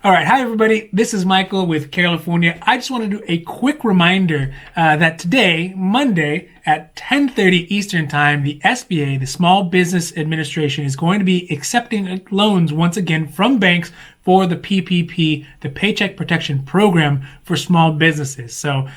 All right. Hi, everybody. This is Michael with California. I just want to do a quick reminder that today, Monday, at 10:30 Eastern Time, the SBA, the Small Business Administration, is going to be accepting loans once again from banks for the PPP, the Paycheck Protection Program for small businesses. So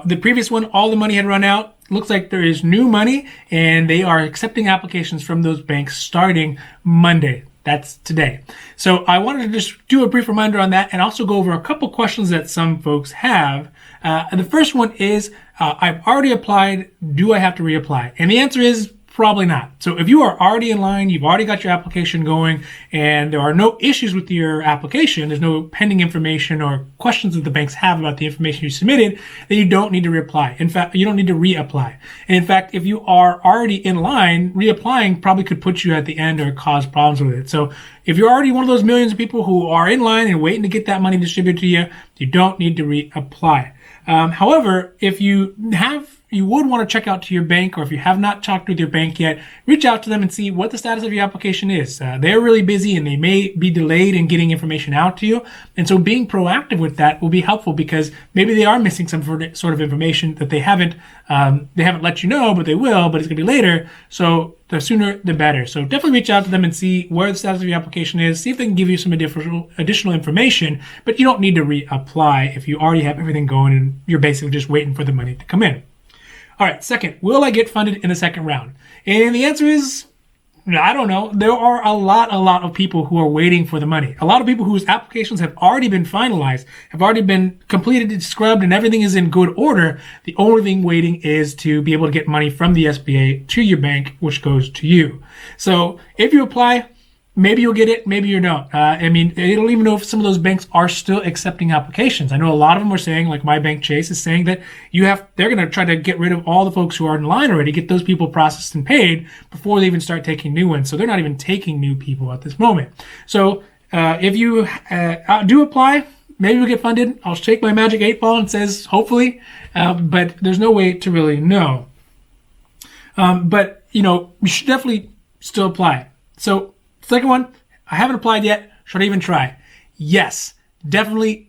the previous one, all the money had run out. Looks like there is new money, and they are accepting applications from those banks starting Monday. That's today. So I wanted to just do a brief reminder on that and also go over a couple questions that some folks have. And the first one is, I've already applied. Do I have to reapply? And the answer is probably not. So if you are already in line, you've already got your application going, and there are no issues with your application, there's no pending information or questions that the banks have about the information you submitted, then you don't need to reapply. In fact, you don't need to reapply. And in fact, if you are already in line, reapplying probably could put you at the end or cause problems with it. So if you're already one of those millions of people who are in line and waiting to get that money distributed to you, you don't need to reapply. However, if you would want to check out to your bank, or if you have not talked with your bank yet, reach out to them and see what the status of your application is. They're really busy and they may be delayed in getting information out to you. And so being proactive with that will be helpful, because maybe they are missing some sort of information that they haven't let you know, but they will, but it's going to be later. So the sooner the better. So definitely reach out to them and see where the status of your application is. See if they can give you some additional information, but you don't need to reapply if you already have everything going and you're basically just waiting for the money to come in. All right, second, will I get funded in the second round? And the answer is, I don't know. There are a lot of people who are waiting for the money. A lot of people whose applications have already been finalized, have already been completed and scrubbed, and everything is in good order. The only thing waiting is to be able to get money from the SBA to your bank, which goes to you. So if you apply, maybe you'll get it, maybe you don't. I don't even know if some of those banks are still accepting applications. I know a lot of them are saying, like my bank, Chase, is saying that they're going to try to get rid of all the folks who are in line already, get those people processed and paid before they even start taking new ones. So they're not even taking new people at this moment. So if you do apply, maybe you'll get funded. I'll shake my magic 8-ball and says hopefully, but there's no way to really know. But you should definitely still apply. So second one, I haven't applied yet. Should I even try? Yes, definitely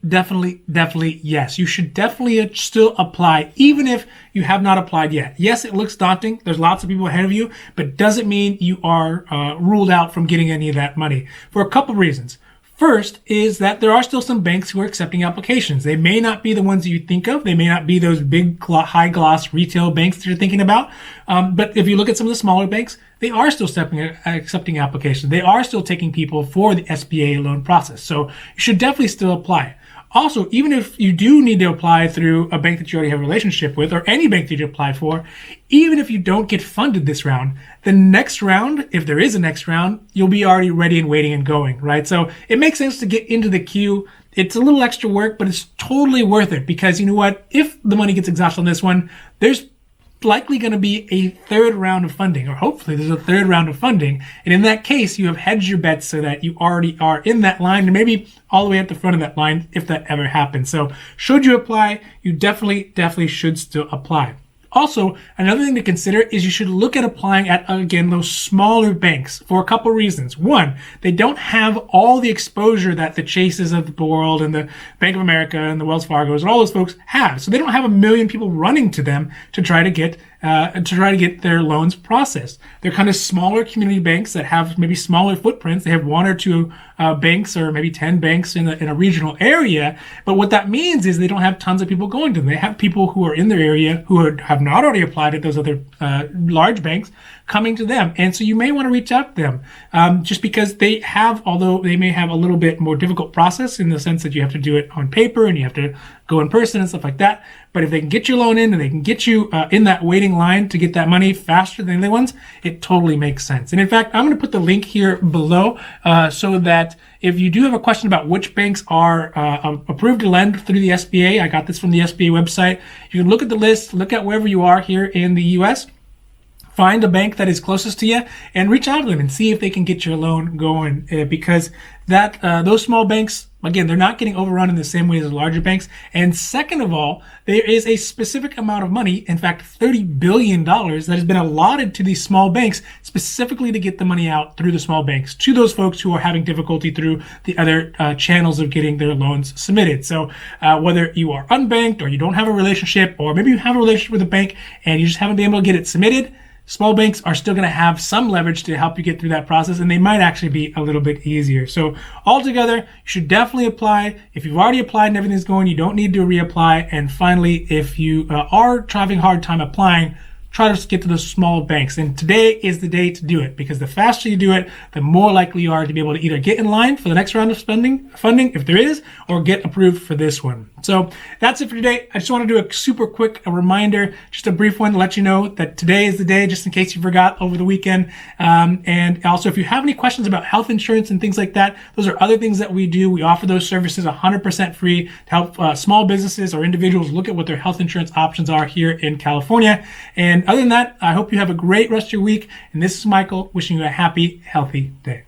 yes. You should definitely still apply, even if you have not applied yet. Yes, it looks daunting. There's lots of people ahead of you, but doesn't mean you are ruled out from getting any of that money for a couple of reasons. First is that there are still some banks who are accepting applications. They may not be the ones you think of. They may not be those big, high-gloss retail banks that you're thinking about. But if you look at some of the smaller banks, they are still accepting applications. They are still taking people for the SBA loan process. So you should definitely still apply. Also, even if you do need to apply through a bank that you already have a relationship with, or any bank that you apply for, even if you don't get funded this round, the next round, if there is a next round, you'll be already ready and waiting and going, right? So it makes sense to get into the queue. It's a little extra work, but it's totally worth it, because you know what? If the money gets exhausted on this one, there's likely going to be a third round of funding, or hopefully there's a third round of funding. And in that case, you have hedged your bets so that you already are in that line, and maybe all the way at the front of that line if that ever happens. So should you apply, you definitely should still apply. Also, another thing to consider is you should look at applying at, again, those smaller banks for a couple reasons. One, they don't have all the exposure that the Chases of the world and the Bank of America and the Wells Fargos and all those folks have. So they don't have a million people running to them to try to get their loans processed. They're kind of smaller community banks that have maybe smaller footprints. They have one or two banks, or maybe 10 banks in a regional area. But what that means is they don't have tons of people going to them. They have people who are in their area who have not already applied at those other large banks coming to them. And so you may want to reach out to them just because they have, although they may have a little bit more difficult process in the sense that you have to do it on paper and you have to go in person and stuff like that. But if they can get your loan in and they can get you in that waiting line to get that money faster than the other ones, it totally makes sense. And in fact, I'm going to put the link here below so that if you do have a question about which banks are approved to lend through the SBA, I got this from the SBA website. You can look at the list, look at wherever you are here in the U.S., find a bank that is closest to you and reach out to them and see if they can get your loan going, because those small banks, again, they're not getting overrun in the same way as the larger banks. And second of all, there is a specific amount of money, in fact, $30 billion that has been allotted to these small banks specifically to get the money out through the small banks to those folks who are having difficulty through the other channels of getting their loans submitted. So whether you are unbanked or you don't have a relationship, or maybe you have a relationship with a bank and you just haven't been able to get it submitted, small banks are still going to have some leverage to help you get through that process, and they might actually be a little bit easier. So altogether, you should definitely apply. If you've already applied and everything's going, you don't need to reapply. And finally, if you are having a hard time applying, try to get to those small banks. And today is the day to do it, because the faster you do it, the more likely you are to be able to either get in line for the next round of funding, if there is, or get approved for this one. So that's it for today. I just want to do a super quick reminder, just a brief one to let you know that today is the day, just in case you forgot over the weekend. And also, if you have any questions about health insurance and things like that, those are other things that we do. We offer those services 100% free to help small businesses or individuals look at what their health insurance options are here in California. And other than that, I hope you have a great rest of your week. And this is Michael wishing you a happy, healthy day.